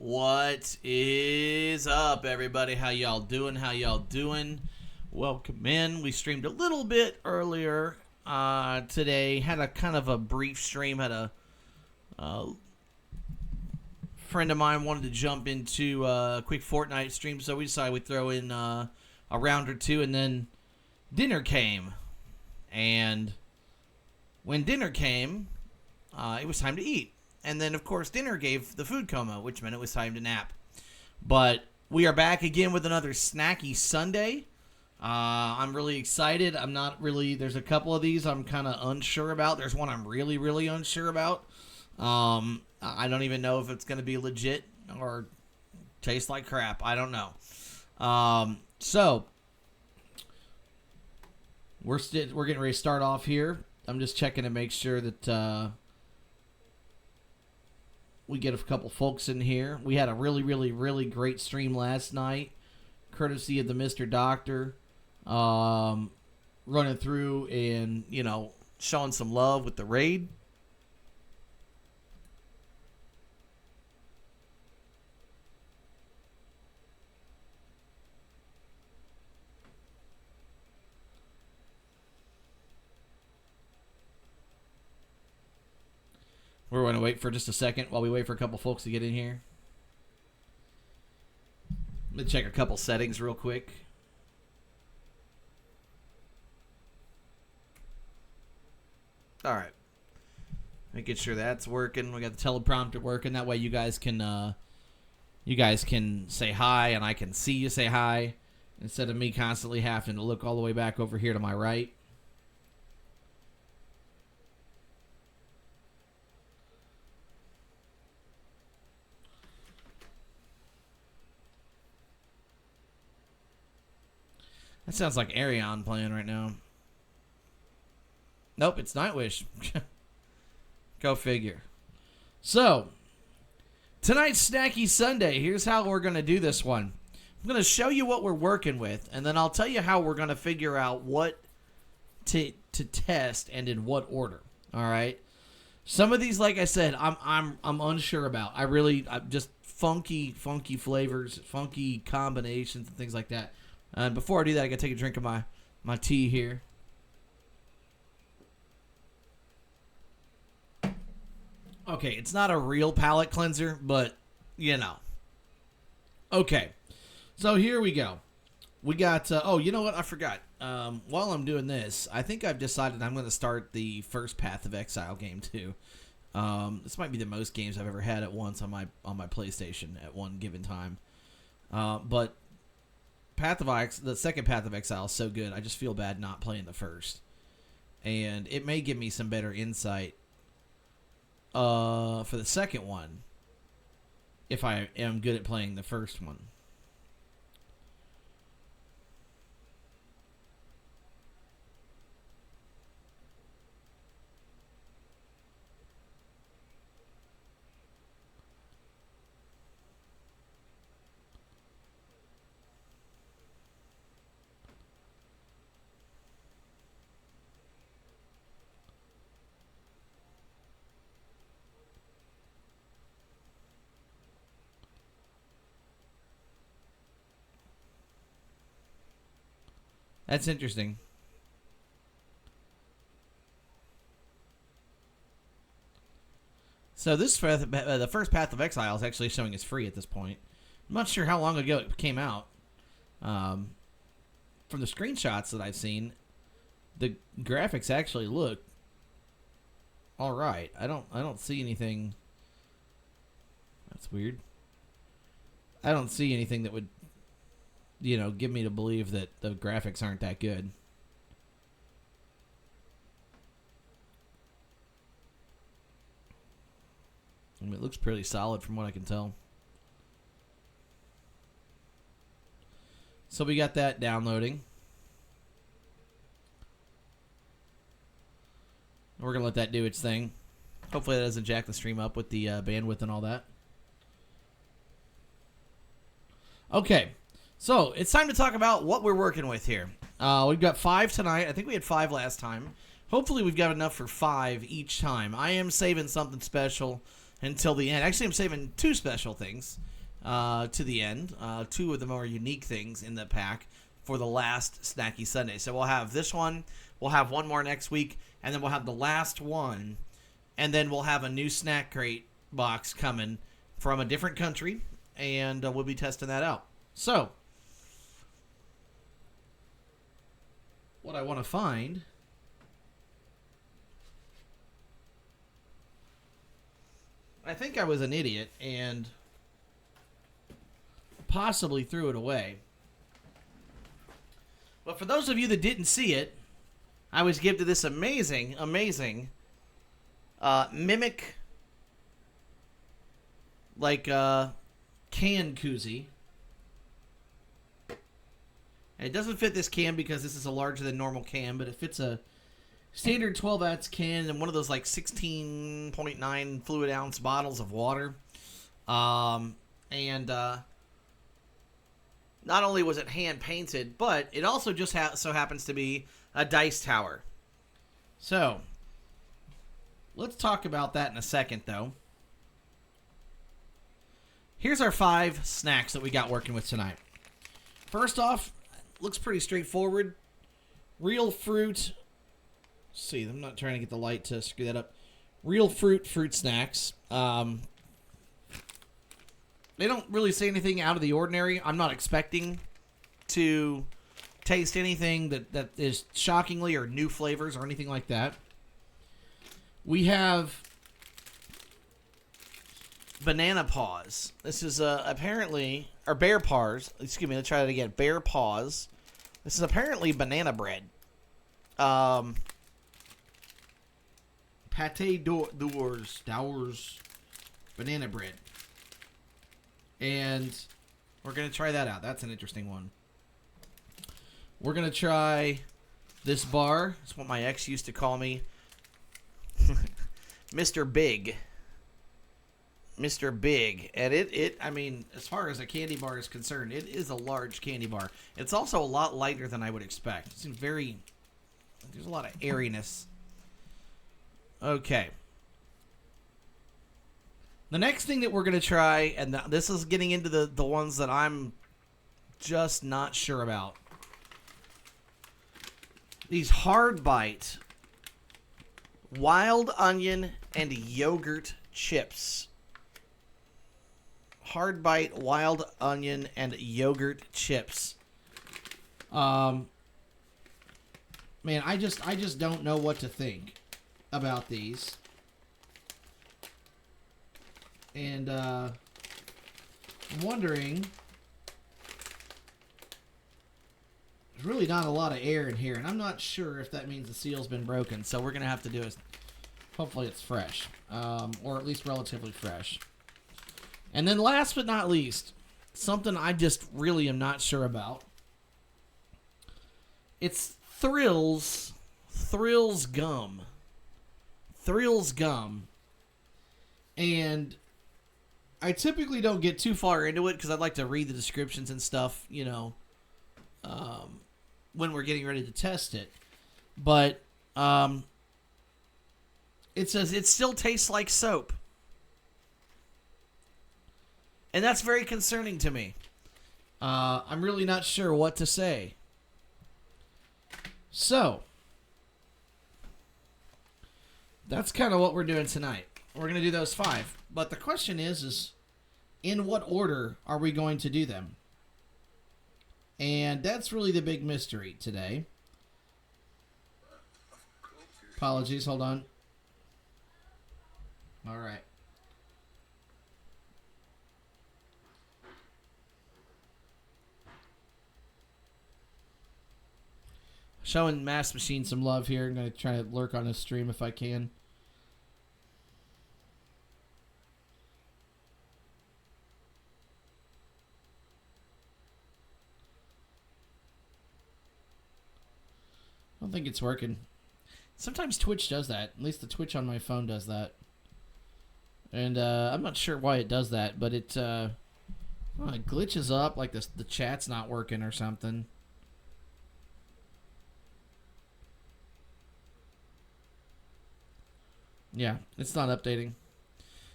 What is up, everybody? How y'all doing? Welcome in. We streamed a little bit earlier today. Had a kind of a brief stream. Had a friend of mine wanted to jump into a quick Fortnite stream, so we decided we'd throw in a round or two, and then dinner came. And when dinner came, it was time to eat. And then, of course, dinner gave the food coma, which meant it was time to nap. But we are back again with another Snacky Sunday. I'm really excited. I'm not really... There's a couple of these I'm kind of unsure about. There's one I'm really, really unsure about. I don't even know if it's going to be legit or taste like crap. I don't know. So, we're getting ready to start off here. I'm just checking to make sure that... we get a couple folks in here. We had a really, really, really great stream last night, courtesy of the Mr. Doctor, running through and, showing some love with the raid. We're going to wait for just a second while we wait for a couple folks to get in here. Let me check a couple settings real quick. All right. Making sure that's working. We got the teleprompter working. That way you guys can say hi and I can see you say hi instead of me constantly having to look all the way back over here to my right. That sounds like Arion playing right now. Nope, it's Nightwish. Go figure. So, tonight's Snacky Sunday. Here's how we're going to do this one. I'm going to show you what we're working with, and then I'll tell you how we're going to figure out what to test and in what order. All right? Some of these, like I said, I'm unsure about. I'm just funky flavors, funky combinations, and things like that. And before I do that, I gotta take a drink of my tea here. Okay, it's not a real palate cleanser, but Okay, so here we go. We got. Oh, you know what? I forgot. While I'm doing this, I think I've decided I'm going to start the first Path of Exile game too. This might be the most games I've ever had at once on my PlayStation at one given time. But the second Path of Exile is so good, I just feel bad not playing the first. And it may give me some better insight for the second one if I am good at playing the first one. That's interesting. So this the first Path of Exile is actually showing as free at this point. I'm not sure how long ago it came out. From the screenshots that I've seen, the graphics actually look all right. I don't see anything. That's weird. I don't see anything that would give me to believe that the graphics aren't that good. I mean, it looks pretty solid from what I can tell. So we got that downloading. We're going to let that do its thing. Hopefully that doesn't jack the stream up with the bandwidth and all that. Okay. So, it's time to talk about what we're working with here. We've got 5 tonight. I think we had 5 last time. Hopefully we've got enough for 5 each time. I am saving something special until the end. Actually, I'm saving 2 special things to the end. Two of the more unique things in the pack for the last Snacky Sunday. So we'll have this one. We'll have one more next week. And then we'll have the last one. And then we'll have a new snack crate box coming from a different country. And we'll be testing that out. So, what I want to find... I think I was an idiot and possibly threw it away. But for those of you that didn't see it, I was gifted this amazing mimic can koozie. And it doesn't fit this can because this is a larger than normal can, but it fits a standard 12-ounce can and one of those like 16.9 fluid ounce bottles of water. Not only was it hand painted, but it also just so happens to be a dice tower. So, let's talk about that in a second, though. Here's our 5 snacks that we got working with tonight. First off, looks pretty straightforward. Real fruit. See, I'm not trying to get the light to screw that up. Real fruit snacks. They don't really say anything out of the ordinary. I'm not expecting to taste anything that is shockingly or new flavors or anything like that. We have banana paws. This is apparently, or bear paws. Excuse me, let's try that again. Bear paws. This is apparently banana bread. Pate d'ours, banana bread. And we're going to try that out. That's an interesting one. We're going to try this bar. It's what my ex used to call me. Mr. Big. Mr. Big. And I mean, as far as a candy bar is concerned, it is a large candy bar. It's also a lot lighter than I would expect. It seems there's a lot of airiness. Okay. The next thing that we're going to try, and this is getting into the ones that I'm just not sure about. These hard bite wild onion and yogurt chips. Hard bite wild onion and yogurt chips. Man, I just don't know what to think about these. And I'm wondering, there's really not a lot of air in here, and I'm not sure if that means the seal's been broken. So we're gonna have to do is, hopefully it's fresh, or at least relatively fresh. And then last but not least, something I just really am not sure about. It's Thrills gum. Thrills gum. And I typically don't get too far into it because I'd like to read the descriptions and stuff, you know, when we're getting ready to test it. But it says it still tastes like soap. And that's very concerning to me. I'm really not sure what to say. So, that's kind of what we're doing tonight. We're going to do those 5. But the question is in what order are we going to do them? And that's really the big mystery today. Apologies, hold on. All right. Showing Mass Machine some love here. I'm going to try to lurk on his stream if I can. I don't think it's working. Sometimes Twitch does that. At least the Twitch on my phone does that. And I'm not sure why it does that, but it glitches up like the chat's not working or something. Yeah, it's not updating.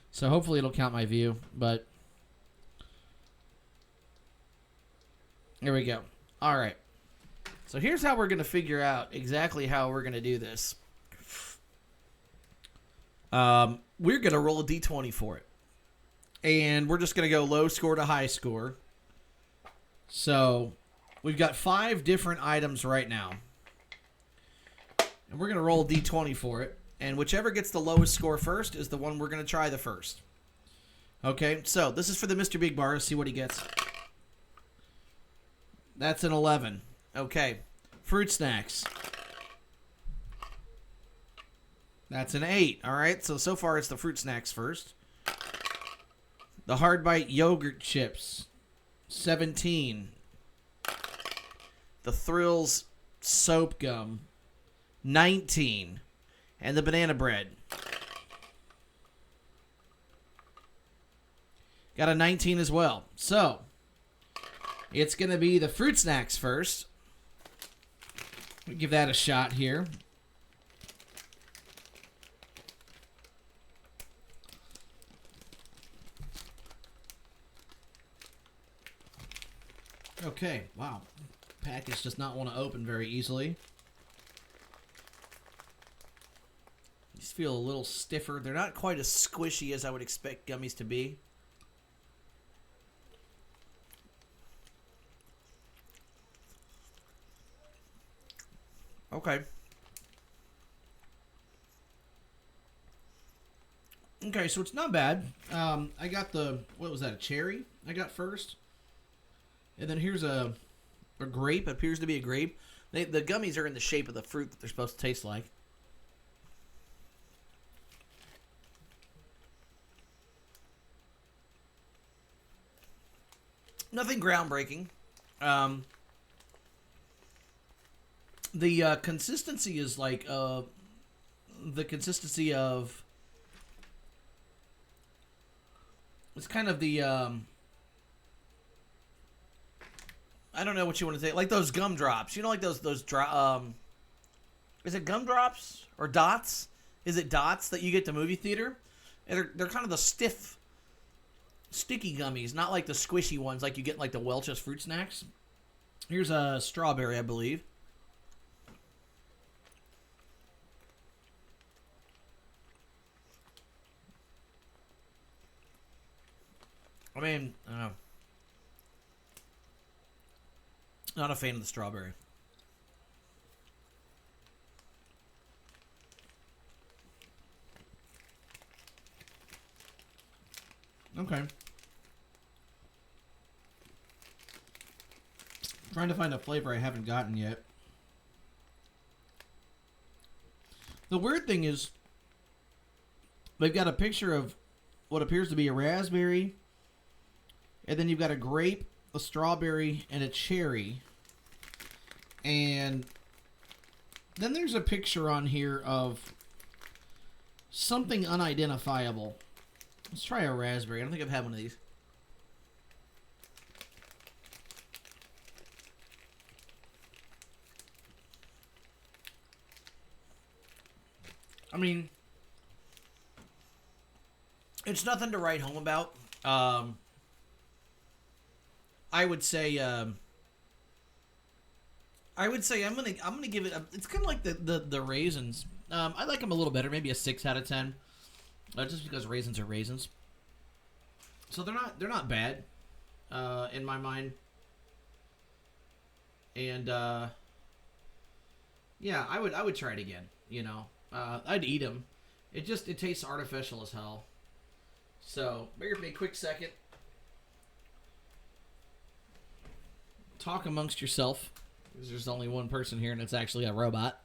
So hopefully it'll count my view, but Here we go. All right. So here's how we're going to figure out exactly how we're going to do this. We're going to roll a d20 for it. And we're just going to go low score to high score. So we've got 5 different items right now. And we're going to roll a d20 for it. And whichever gets the lowest score first is the one we're going to try the first. Okay, so this is for the Mr. Big Bar. Let's see what he gets. That's an 11. Okay. Fruit snacks. That's an 8. All right, so far it's the fruit snacks first. The Hard Bite yogurt chips. 17. The Thrills soap gum. 19. And the banana bread. Got a 19 as well. So, it's going to be the fruit snacks first. We'll give that a shot here. Okay, wow. Package does not want to open very easily. These feel a little stiffer. They're not quite as squishy as I would expect gummies to be. Okay. Okay, so it's not bad. I got the, what was that, a cherry I got first? And then here's a grape. It appears to be a grape. The gummies are in the shape of the fruit that they're supposed to taste like. Nothing groundbreaking. The consistency is like the consistency of, it's kind of the I don't know what you want to say, like those gumdrops. You know, like those is it gumdrops or dots? Is it dots that you get to movie theater? And they're kind of the stiff, sticky gummies, not like the squishy ones like you get in like the Welch's fruit snacks. Here's a strawberry, I believe. I mean, not a fan of the strawberry. Okay. Trying to find a flavor I haven't gotten yet. The weird thing is, they've got a picture of what appears to be a raspberry, and then you've got a grape, a strawberry, and a cherry. And then there's a picture on here of something unidentifiable. Let's try a raspberry. I don't think I've had one of these. I mean, it's nothing to write home about. I would say I'm gonna give it. It's kind of like the raisins. I like them a little better, maybe a 6 out of 10, just because raisins are raisins. So they're not bad, in my mind. And yeah, I would try it again. You know, I'd eat them. It tastes artificial as hell. So bear with me a quick second. Talk amongst yourself, because there's only one person here and it's actually a robot.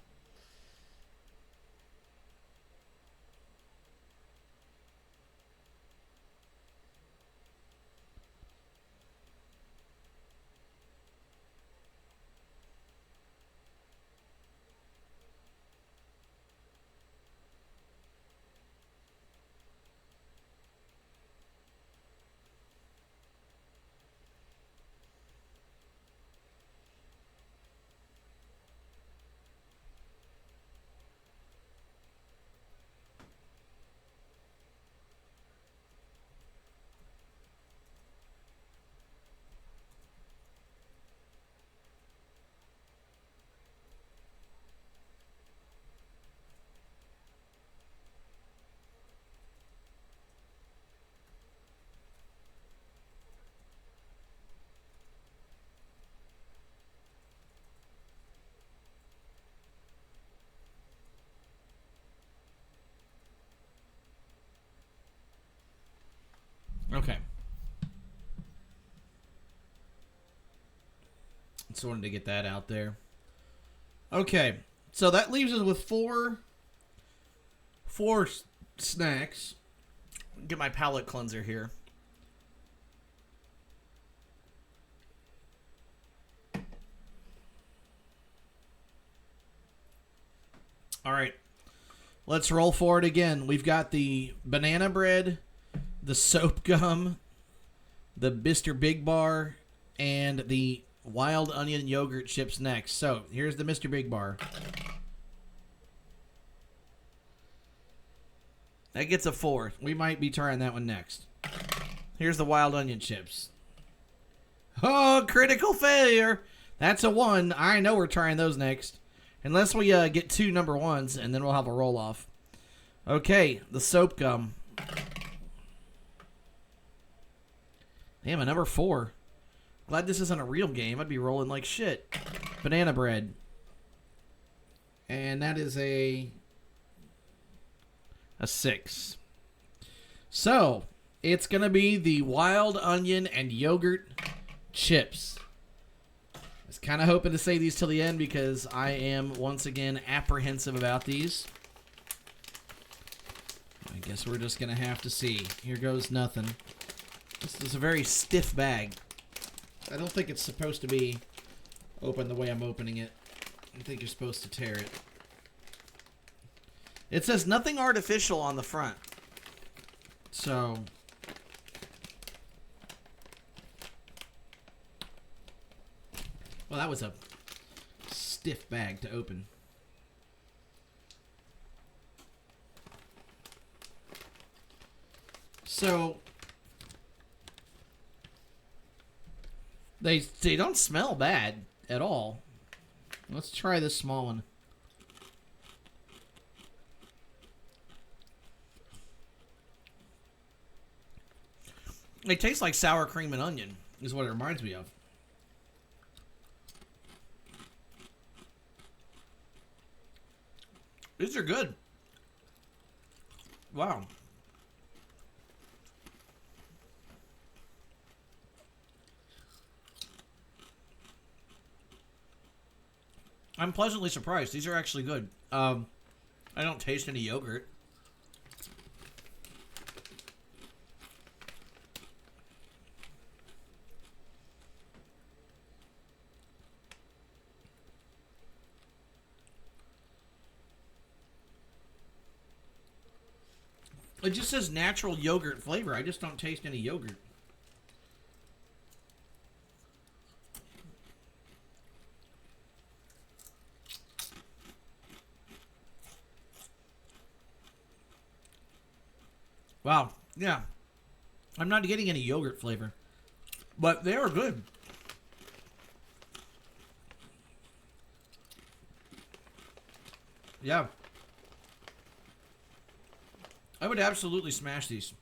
Okay. Just wanted to get that out there. Okay. So that leaves us with four snacks. Get my palate cleanser here. All right. Let's roll forward again. We've got the banana bread, the soap gum, the Mr. Big Bar, and the wild onion yogurt chips next. So here's the Mr. Big Bar. That gets a 4. We might be trying that one next. Here's the wild onion chips. Oh, critical failure. That's a 1. I know we're trying those next. Unless we get 2 number 1s, and then we'll have a roll-off. Okay, the soap gum. Damn, a number 4. Glad this isn't a real game. I'd be rolling like shit. Banana bread. And that is a 6. So, it's going to be the wild onion and yogurt chips. I was kind of hoping to save these till the end because I am, once again, apprehensive about these. I guess we're just going to have to see. Here goes nothing. This is a very stiff bag. I don't think it's supposed to be open the way I'm opening it. I think you're supposed to tear it. It says nothing artificial on the front. So, well, that was a stiff bag to open. So, they don't smell bad at all. Let's try this small one. It tastes like sour cream and onion, is what it reminds me of. These are good. Wow. I'm pleasantly surprised. These are actually good. I don't taste any yogurt. It just says natural yogurt flavor. I just don't taste any yogurt. Wow. Yeah. I'm not getting any yogurt flavor. But they are good. Yeah. I would absolutely smash these.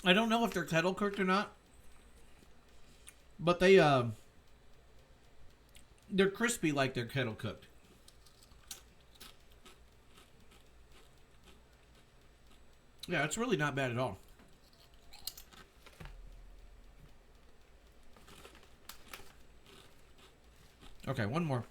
I don't know if they're kettle cooked or not. But they're crispy like they're kettle cooked. Yeah, it's really not bad at all. Okay, one more.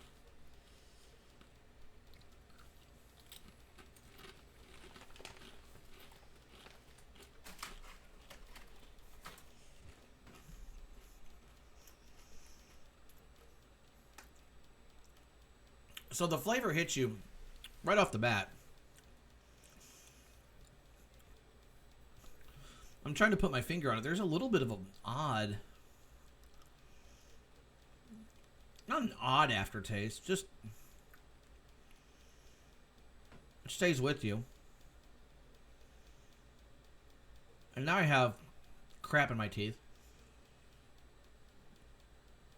So the flavor hits you right off the bat. I'm trying to put my finger on it. There's a little bit of an odd... Not an odd aftertaste, just... It stays with you. And now I have crap in my teeth.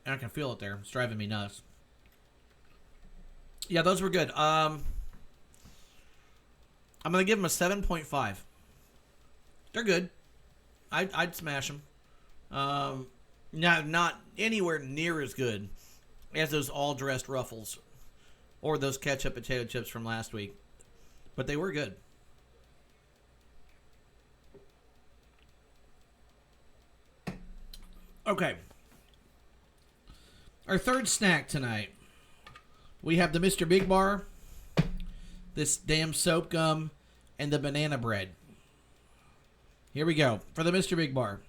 And I can feel it there. It's driving me nuts. Yeah, those were good. I'm going to give them a 7.5. They're good. I'd smash them. Not anywhere near as good as those all-dressed Ruffles or those ketchup potato chips from last week. But they were good. Okay. Our third snack tonight. We have the Mr. Big Bar, this damn soap gum, and the banana bread. Here we go. For the Mr. Big Bar.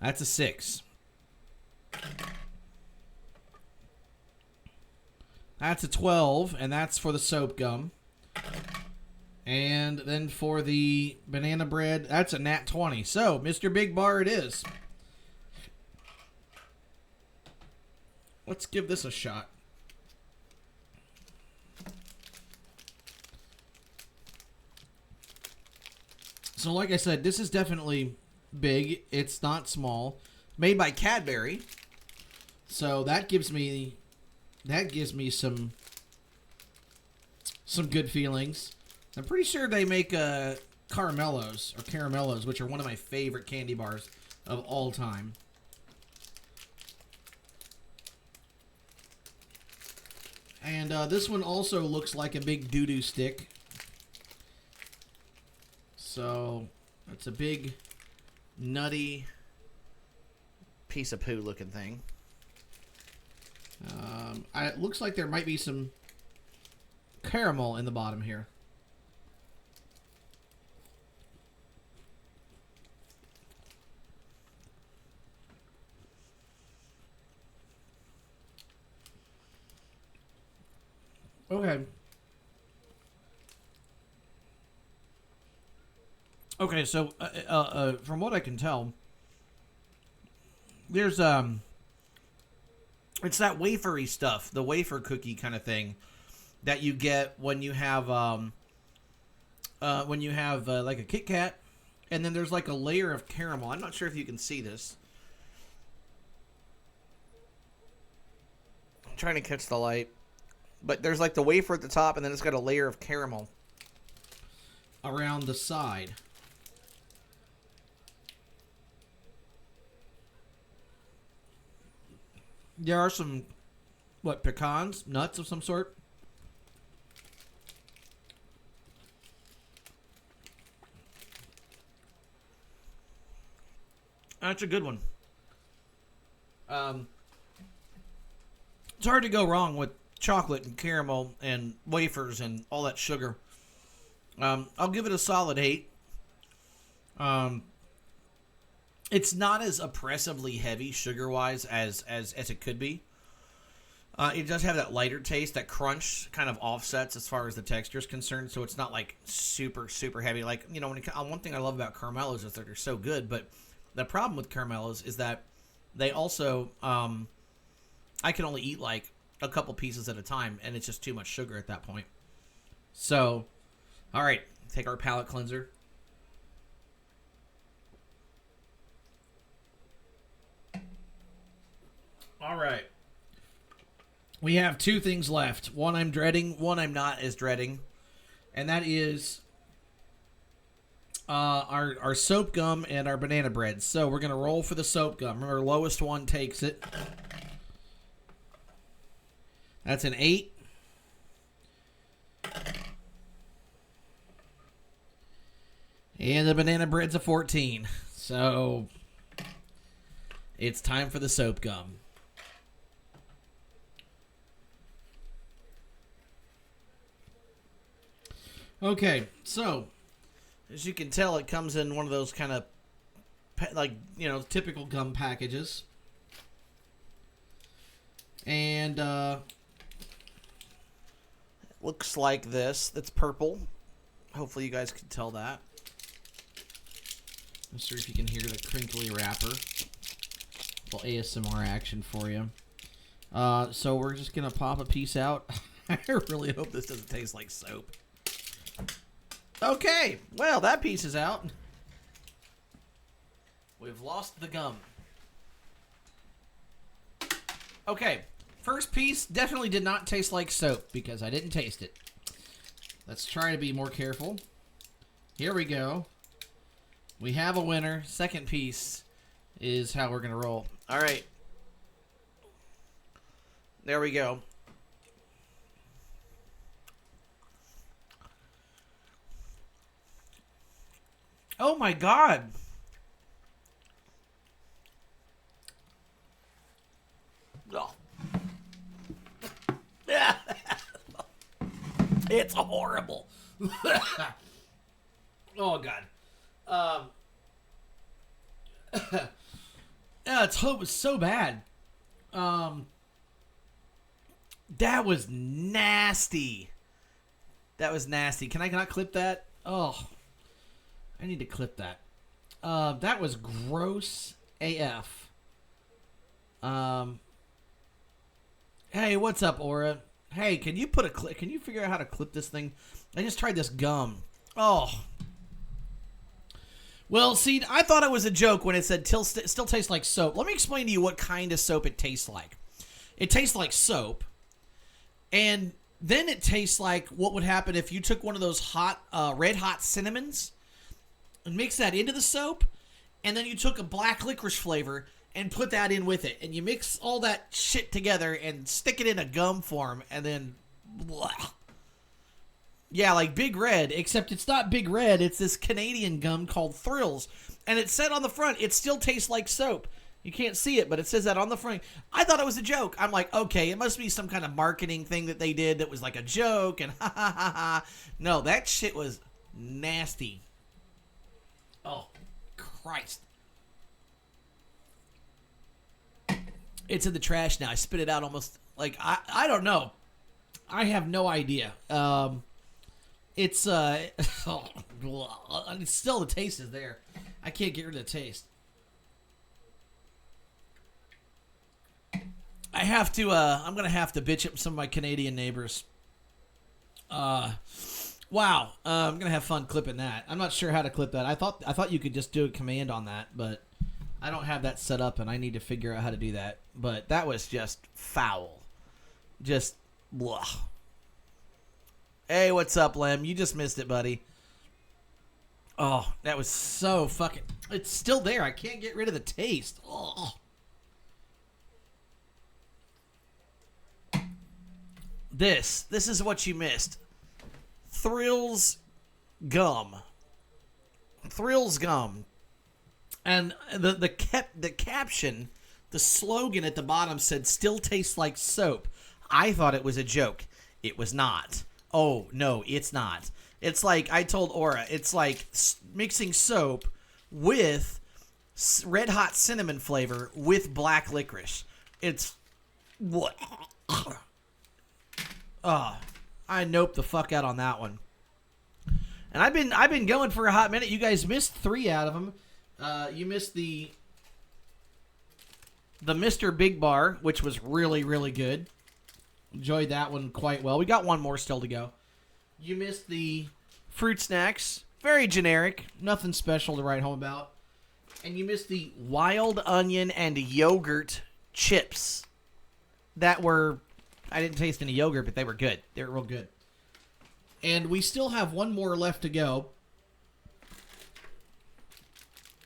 That's a 6. That's a 12, and that's for the soap gum. And then for the banana bread, that's a nat 20. So, Mr. Big Bar it is. Let's give this a shot. So, like I said, this is definitely big. It's not small. Made by Cadbury. So, that gives me some good feelings. I'm pretty sure they make caramellos, which are one of my favorite candy bars of all time. And this one also looks like a big doo-doo stick. So, it's a big, nutty piece of poo looking thing. It looks like there might be some caramel in the bottom here. Okay, so from what I can tell, there's it's that wafery stuff, the wafer cookie kind of thing that you get when you have like a Kit Kat, and then there's like a layer of caramel. I'm not sure if you can see this. I'm trying to catch the light. But there's like the wafer at the top, and then it's got a layer of caramel around the side. There are some, pecans? Nuts of some sort? That's a good one. It's hard to go wrong with chocolate and caramel and wafers and all that sugar. I'll give it a solid 8. It's not as oppressively heavy sugar-wise as it could be. It does have that lighter taste. That crunch kind of offsets as far as the texture is concerned, so it's not like super, super heavy. Like, you know, one thing I love about caramellos is that they're so good, but the problem with caramellos is that they also, I can only eat like a couple pieces at a time, and it's just too much sugar at that point. So, all right, take our palate cleanser. All right. We have 2 things left. One I'm dreading, one I'm not as dreading. And that is our soap gum and our banana bread. So we're going to roll for the soap gum. Remember, lowest one takes it. That's an 8. And the banana bread's a 14. So it's time for the soap gum. Okay, so as you can tell, it comes in one of those kind of typical gum packages. And looks like this. It's purple. Hopefully you guys can tell that. Let's see if you can hear the crinkly wrapper. A little ASMR action for you. So we're just going to pop a piece out. I really hope this doesn't taste like soap. Okay, well, that piece is out. We've lost the gum. Okay, first piece definitely did not taste like soap because I didn't taste it. Let's try to be more careful. Here we go. We have a winner. Second piece is how we're going to roll. All right. There we go. Oh my God. Oh. It's horrible. Oh God. Yeah, it was so bad. That was nasty. That was nasty. Can I not clip that? Oh, I need to clip that. That was gross AF. Hey, what's up, Aura? Hey, can you put a clip? Can you figure out how to clip this thing? I just tried this gum. Oh. Well, see, I thought it was a joke when it said still tastes like soap. Let me explain to you what kind of soap it tastes like. It tastes like soap, and then it tastes like what would happen if you took one of those hot, red hot cinnamons and mixed that into the soap, and then you took a black licorice flavor and put that in with it, and you mix all that shit together and stick it in a gum form, and then blah. Yeah, like Big Red, except it's not Big Red. It's this Canadian gum called Thrills. And it said on the front, it still tastes like soap. You can't see it, but it says that on the front. I thought it was a joke. I'm like, okay, it must be some kind of marketing thing that they did that was like a joke, and ha ha ha ha. No, that shit was nasty. Oh, Christ. It's in the trash now. I spit it out almost, like, I don't know. I have no idea. It's still the taste is there. I can't get rid of the taste. I'm gonna have to bitch at some of my Canadian neighbors. Wow. I'm gonna have fun clipping that. I'm not sure how to clip that. I thought you could just do a command on that, but I don't have that set up, and I need to figure out how to do that. But that was just foul. Just blah. Hey, what's up, Lem? You just missed it, buddy. Oh, that was so fucking... It's still there. I can't get rid of the taste. Oh. This is what you missed. Thrills gum. Thrills gum. And the caption, the slogan at the bottom said, "Still tastes like soap." I thought it was a joke. It was not. Oh, no, it's not. It's like, I told Aura, it's like mixing soap with red hot cinnamon flavor with black licorice. It's what? Oh, I noped the fuck out on that one. And I've been going for a hot minute. You guys missed 3 out of them. You missed the Mr. Big Bar, which was really, really good. Enjoyed that one quite well. We got one more still to go. You missed the fruit snacks. Very generic. Nothing special to write home about. And you missed the wild onion and yogurt chips. That were... I didn't taste any yogurt, but they were good. They were real good. And we still have one more left to go.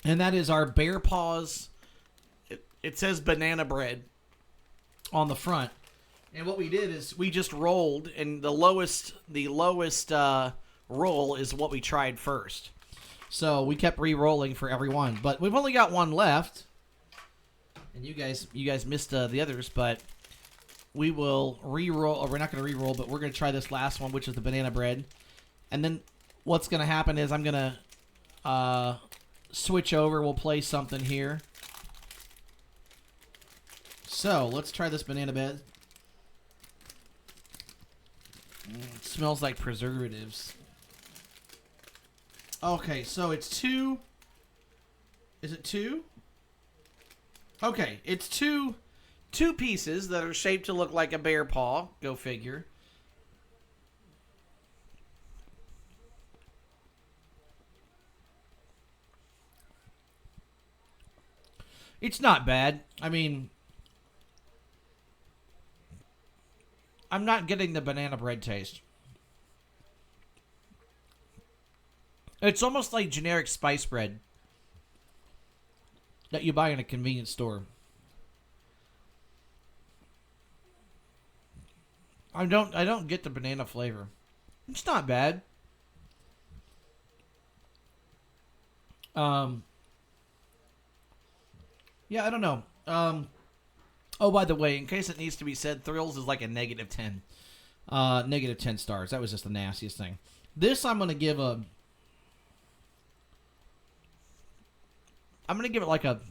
And that is our Bear Paws. It says banana bread on the front. And what we did is we just rolled, and the lowest roll is what we tried first. So we kept re-rolling for every one, but we've only got one left. And you guys missed the others, but we will re-roll. Or we're not going to re-roll, but we're going to try this last one, which is the banana bread. And then what's going to happen is I'm going to switch over. We'll play something here. So let's try this banana bread. It smells like preservatives. Okay, so it's 2. Is it 2? Okay, it's two pieces that are shaped to look like a bear paw. Go figure. It's not bad. I mean, I'm not getting the banana bread taste. It's almost like generic spice bread that you buy in a convenience store. I don't get the banana flavor. It's not bad. Yeah, I don't know. Oh, by the way, in case it needs to be said, Thrills is like a -10. -10 stars. That was just the nastiest thing. This I'm gonna give a. I'm gonna give it like a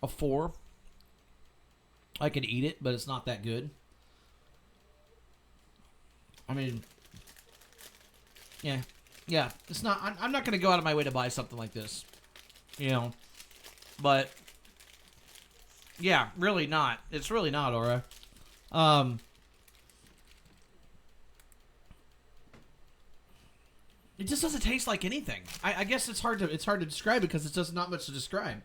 4. I could eat it, but it's not that good. I mean, yeah, it's not. I'm not gonna go out of my way to buy something like this, you know. But yeah, really not. It's really not, Aura. It just doesn't taste like anything. I guess it's hard to describe it because it's just not much to describe.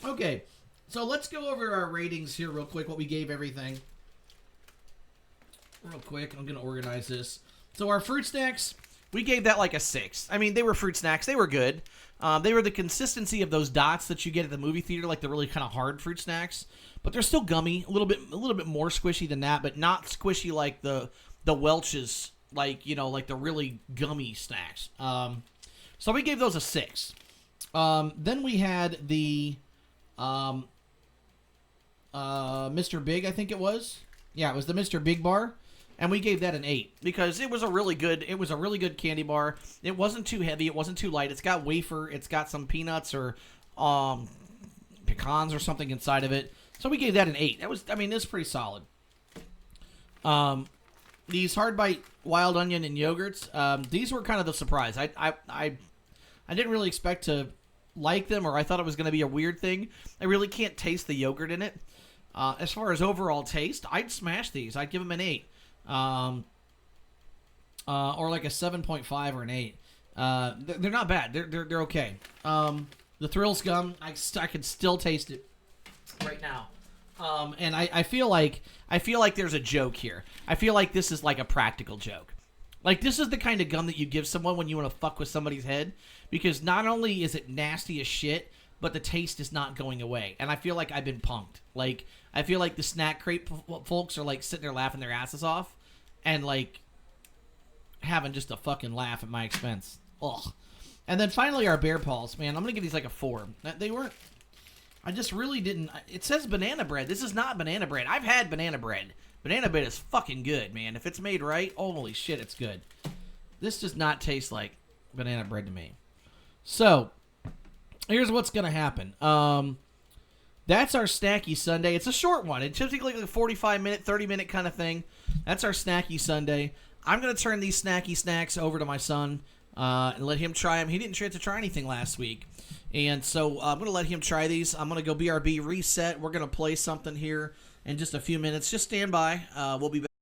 Okay, so let's go over our ratings here real quick. What we gave everything. Real quick, I'm gonna organize this. So our fruit snacks, we gave that like a 6. I mean, they were fruit snacks. They were good. They were the consistency of those dots that you get at the movie theater, like the really kind of hard fruit snacks. But they're still gummy, a little bit more squishy than that, but not squishy like the Welch's, like, you know, like the really gummy snacks. So we gave those a 6. Then we had the Mr. Big, I think it was. Yeah, it was the Mr. Big bar. And we gave that an 8 because it was a really good candy bar. It wasn't too heavy. It wasn't too light. It's got wafer. It's got some peanuts or pecans or something inside of it. So we gave that an 8. It's pretty solid. These hard bite wild onion and yogurts. These were kind of the surprise. I didn't really expect to like them, or I thought it was going to be a weird thing. I really can't taste the yogurt in it. As far as overall taste, I'd smash these. I'd give them an 8. Or like a 7.5 or an 8. They're not bad. They're okay. The Thrills gum, I can still taste it right now. And I feel like there's a joke here. I feel like this is like a practical joke. Like, this is the kind of gum that you give someone when you want to fuck with somebody's head, because not only is it nasty as shit, but the taste is not going away. And I feel like I've been punked. Like, I feel like the snack crate folks are like sitting there laughing their asses off and like having just a fucking laugh at my expense. Ugh. And then finally our bear paws, man, I'm going to give these like a 4. They weren't, I just really didn't, it says banana bread. This is not banana bread. I've had banana bread. Banana bread is fucking good, man. If it's made right, holy shit, it's good. This does not taste like banana bread to me. So, here's what's going to happen. That's our Snacky Sunday. It's a short one. It's typically like a 45-minute, 30-minute kind of thing. That's our Snacky Sunday. I'm going to turn these snacky snacks over to my son and let him try them. He didn't get to try anything last week. And so I'm going to let him try these. I'm going to go BRB reset. We're going to play something here in just a few minutes. Just stand by. We'll be back.